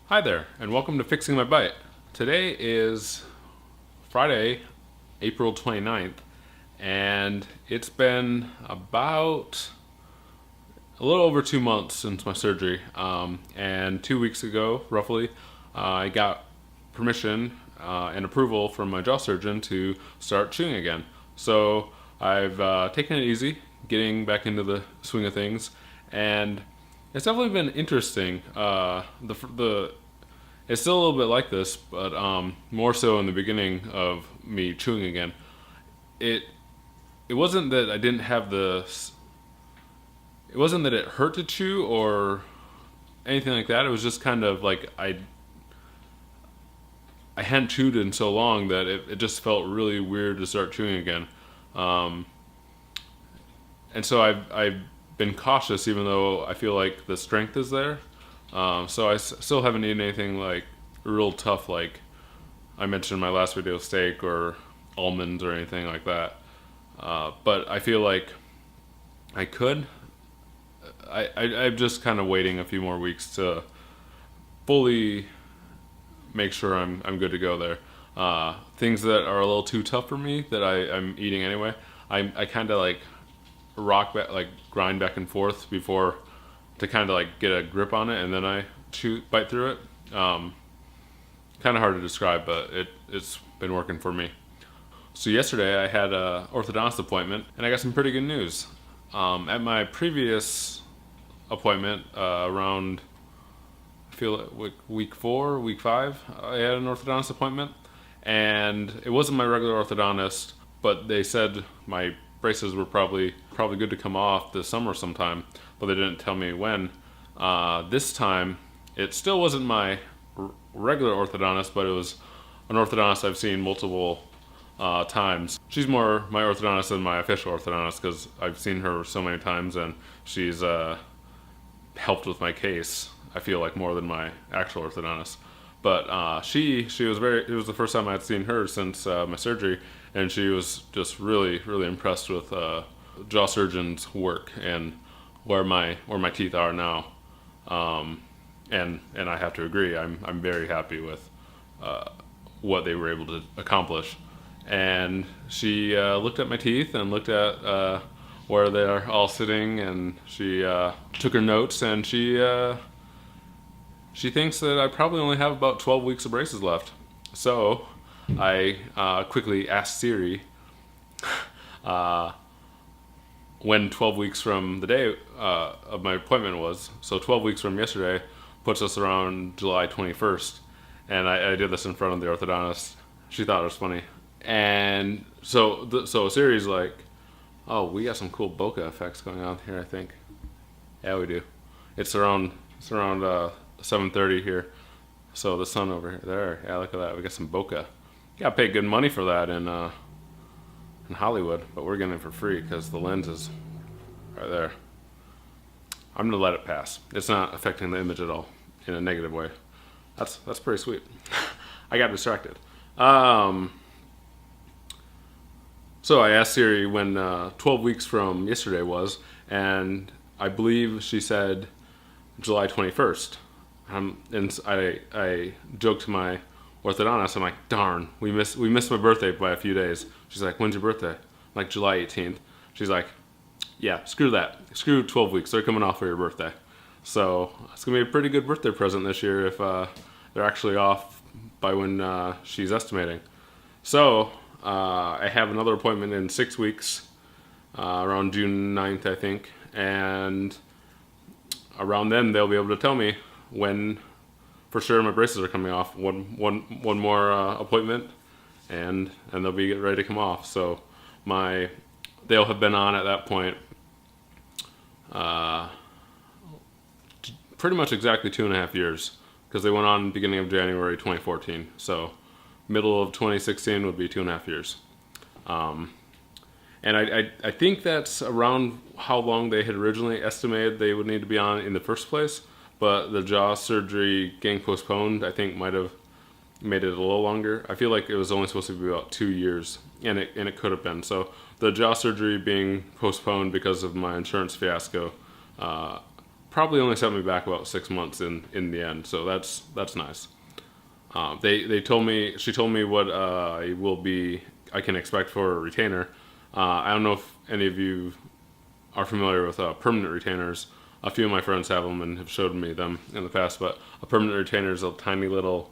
Hi there, and welcome to Fixing My Bite. Today is Friday, April 29th, and it's been about a little over 2 months since my surgery. And 2 weeks ago, roughly, I got permission and approval from my jaw surgeon to start chewing again. So I've taken it easy, getting back into the swing of things, and it's definitely been interesting. It's still a little bit like this, but more so in the beginning of me chewing again. It it wasn't that I didn't have the. It wasn't that it hurt to chew or anything like that. It was just kind of like I hadn't chewed in so long that it just felt really weird to start chewing again. Um, and so I've been cautious, even though I feel like the strength is there. So still haven't eaten anything like real tough, like I mentioned in my last video, steak or almonds or anything like that. But I feel like I could. I'm just kind of waiting a few more weeks to fully make sure I'm good to go there. Things that are a little too tough for me that I'm eating anyway, I kind of like grind back and forth before to kind of like get a grip on it, and then I bite through it. Kind of hard to describe, but it's been working for me. So yesterday I had a orthodontist appointment, and I got some pretty good news. At my previous appointment, around I feel like week 4, week 5, I had an orthodontist appointment, and it wasn't my regular orthodontist, but they said my braces were probably good to come off this summer sometime, but they didn't tell me when. This time, it still wasn't my regular orthodontist, but it was an orthodontist I've seen multiple times. She's more my orthodontist than my official orthodontist because I've seen her so many times, and she's helped with my case, I feel like, more than my actual orthodontist. But she was it was the first time I'd seen her since my surgery, and she was just really impressed with jaw surgeon's work and where my teeth are now. And I have to agree, I'm very happy with what they were able to accomplish. And she looked at my teeth and looked at where they're all sitting, and she took her notes, and she thinks that I probably only have about 12 weeks of braces left. So I quickly asked Siri when 12 weeks from the day of my appointment was. So 12 weeks from yesterday puts us around July 21st. And I did this in front of the orthodontist. She thought it was funny. And so Siri's like, oh, we got some cool bokeh effects going on here, I think. Yeah, we do. It's around 7:30 here. So the sun over here, there, yeah, look at that. We got some bokeh. You gotta pay good money for that in Hollywood, but we're getting it for free because the lens is right there. I'm gonna let it pass. It's not affecting the image at all in a negative way. That's pretty sweet. I got distracted. So I asked Siri when 12 weeks from yesterday was, and I believe she said July 21st. And I joked to my orthodontist, I'm like, darn, we missed my birthday by a few days. She's like, when's your birthday? I'm like, July 18th. She's like, yeah, screw that. Screw 12 weeks. They're coming off for your birthday. So it's going to be a pretty good birthday present this year if they're actually off by when she's estimating. So I have another appointment in 6 weeks, around June 9th, I think. And around then, they'll be able to tell me when for sure my braces are coming off. One more appointment, and they'll be ready to come off. So they'll have been on at that point pretty much exactly 2.5 years, because they went on beginning of January 2014. So middle of 2016 would be 2.5 years. And I think that's around how long they had originally estimated they would need to be on in the first place. But the jaw surgery getting postponed, I think, might have made it a little longer. I feel like it was only supposed to be about 2 years, and it could have been. So the jaw surgery being postponed because of my insurance fiasco probably only set me back about 6 months in the end. So that's nice. They told me, she told me what I can expect for a retainer. I don't know if any of you are familiar with permanent retainers. A few of my friends have them and have showed me them in the past, but a permanent retainer is a tiny little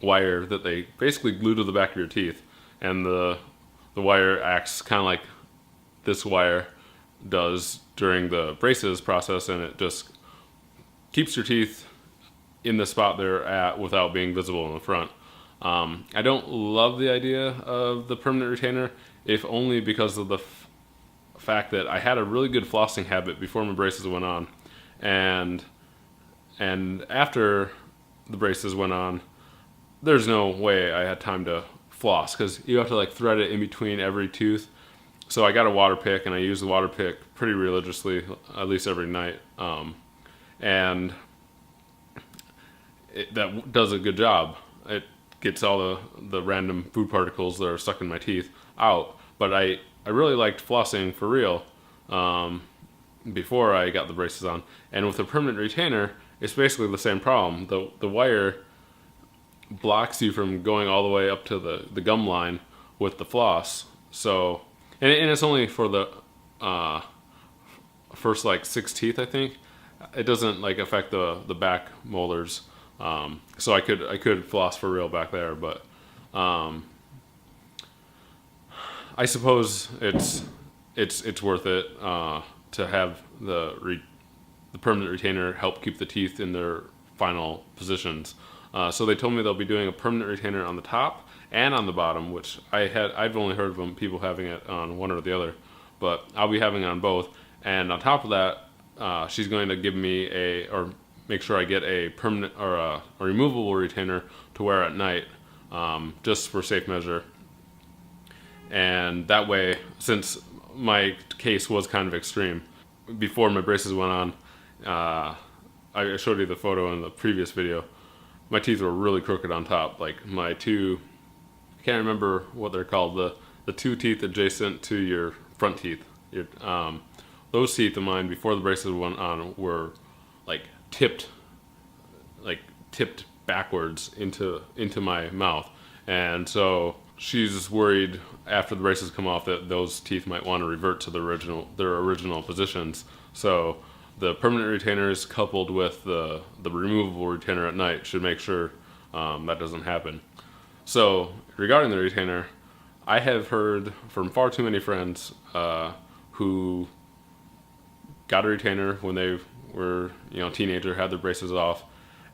wire that they basically glue to the back of your teeth, and the wire acts kind of like this wire does during the braces process, and it just keeps your teeth in the spot they're at without being visible in the front. I don't love the idea of the permanent retainer, if only because of the fact that I had a really good flossing habit before my braces went on, and after the braces went on, there's no way I had time to floss because you have to like thread it in between every tooth. So I got a water pick, and I use the water pick pretty religiously, at least every night, and that does a good job. It gets all the random food particles that are stuck in my teeth out. But I really liked flossing for real before I got the braces on. And with a permanent retainer, it's basically the same problem. The wire blocks you from going all the way up to the gum line with the floss. So, and it's only for the first like 6 teeth, I think. It doesn't like affect the back molars. So I could floss for real back there, but I suppose it's worth it to have the permanent retainer help keep the teeth in their final positions. So they told me they'll be doing a permanent retainer on the top and on the bottom, which I've only heard of people having it on one or the other, but I'll be having it on both. And on top of that, she's going to give me or make sure I get a permanent or a removable retainer to wear at night, just for safe measure. And that way, since my case was kind of extreme, before my braces went on, I showed you the photo in the previous video, my teeth were really crooked on top. Like my two, I can't remember what they're called, the 2 teeth adjacent to your front teeth. Those teeth of mine before the braces went on were like tipped backwards into my mouth. And so she's worried after the braces come off that those teeth might want to revert to their original positions. So the permanent retainers coupled with the removable retainer at night should make sure that doesn't happen. So regarding the retainer, I have heard from far too many friends who got a retainer when they were teenager, had their braces off,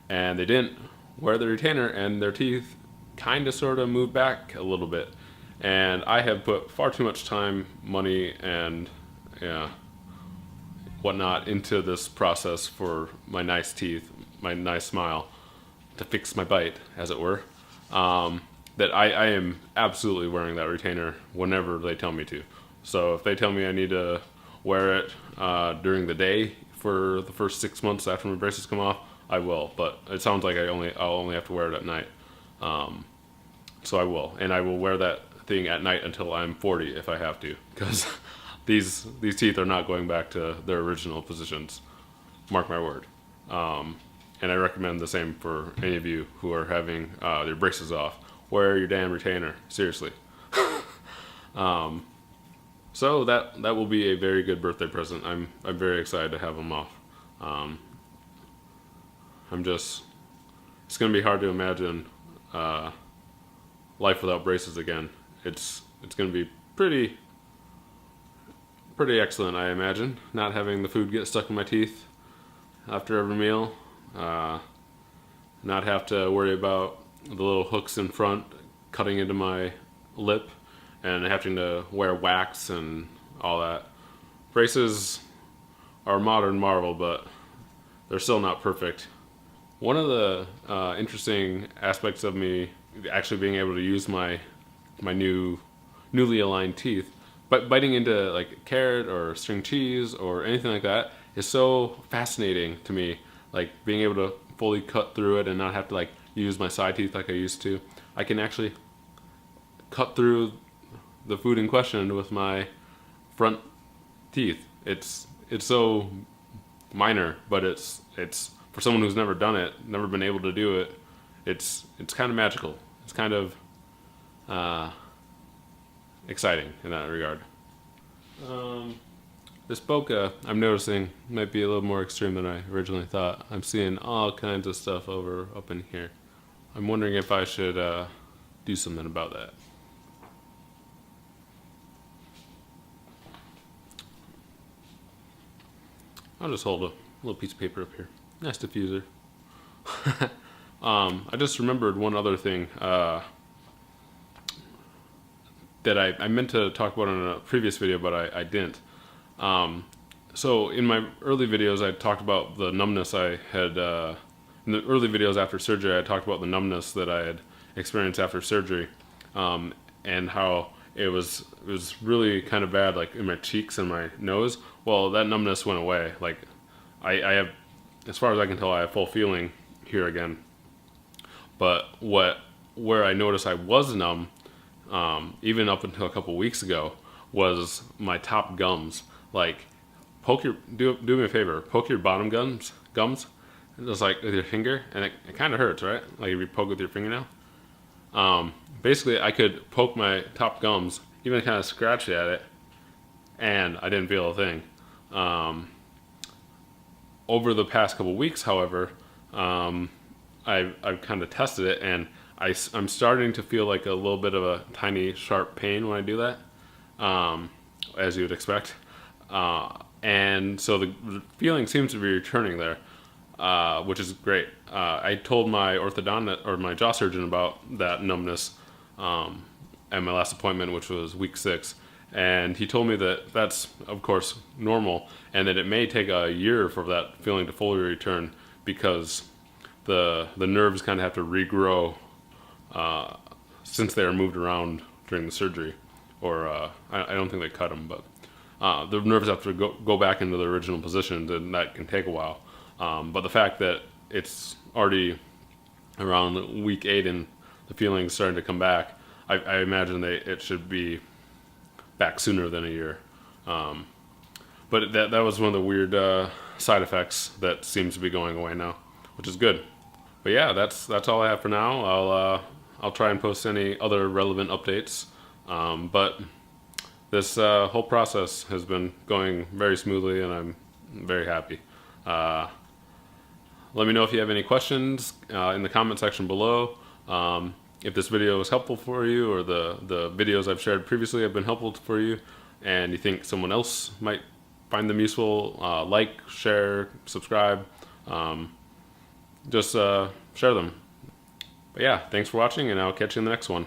and they didn't wear the retainer, and their teeth kind of sort of moved back a little bit. And I have put far too much time, money, and whatnot into this process for my nice teeth, my nice smile, to fix my bite, as it were, that I am absolutely wearing that retainer whenever they tell me to. So if they tell me I need to wear it during the day for the first 6 months after my braces come off, I will. But it sounds like I'll only have to wear it at night. So I will, and I will wear that thing at night until I'm 40 if I have to, because these teeth are not going back to their original positions. Mark my word. And I recommend the same for any of you who are having their braces off. Wear your damn retainer, seriously. So that will be a very good birthday present. I'm very excited to have them off. It's gonna be hard to imagine life without braces again. It's gonna be pretty excellent, I imagine. Not having the food get stuck in my teeth after every meal. Not have to worry about the little hooks in front cutting into my lip and having to wear wax and all that. Braces are a modern marvel, but they're still not perfect. One of the interesting aspects of me actually being able to use my newly aligned teeth, but biting into like carrot or string cheese or anything like that is so fascinating to me. Like being able to fully cut through it and not have to like use my side teeth like I used to. I can actually cut through the food in question with my front teeth. It's so minor, but it's for someone who's never done it, never been able to do it. It's kind of magical. It's kind of exciting in that regard. This bokeh, I'm noticing, might be a little more extreme than I originally thought. I'm seeing all kinds of stuff up in here. I'm wondering if I should do something about that. I'll just hold a little piece of paper up here. Nice diffuser. I just remembered one other thing that I meant to talk about in a previous video, but I didn't. So in my early videos, I talked about the numbness I had, in the early videos after surgery, I talked about the numbness that I had experienced after surgery, and how it was really kind of bad, like in my cheeks and my nose. Well, that numbness went away. Like I have, as far as I can tell, I have full feeling here again. But where I noticed I was numb, even up until a couple weeks ago, was my top gums. Like, do me a favor, poke your bottom gums, just like with your finger, and it kind of hurts, right? Like if you poke with your fingernail. Basically, I could poke my top gums, even kind of scratch at it, and I didn't feel a thing. Over the past couple weeks, however, I've kind of tested it, and I'm starting to feel like a little bit of a tiny sharp pain when I do that, as you would expect. And so the feeling seems to be returning there, which is great. I told my orthodontist or my jaw surgeon about that numbness at my last appointment, which was week 6, and he told me that that's of course normal, and that it may take a year for that feeling to fully return because the nerves kind of have to regrow since they are moved around during the surgery, or I don't think they cut them, but the nerves have to go back into their original positions, and that can take a while. But the fact that it's already around week 8 and the feeling's starting to come back, I imagine it should be back sooner than a year. But that was one of the weird side effects that seems to be going away now, which is good. But yeah, that's all I have for now. I'll try and post any other relevant updates. But this whole process has been going very smoothly, and I'm very happy. Let me know if you have any questions in the comment section below. If this video was helpful for you, or the videos I've shared previously have been helpful for you, and you think someone else might find them useful, like, share, subscribe, just share them. But yeah, thanks for watching, and I'll catch you in the next one.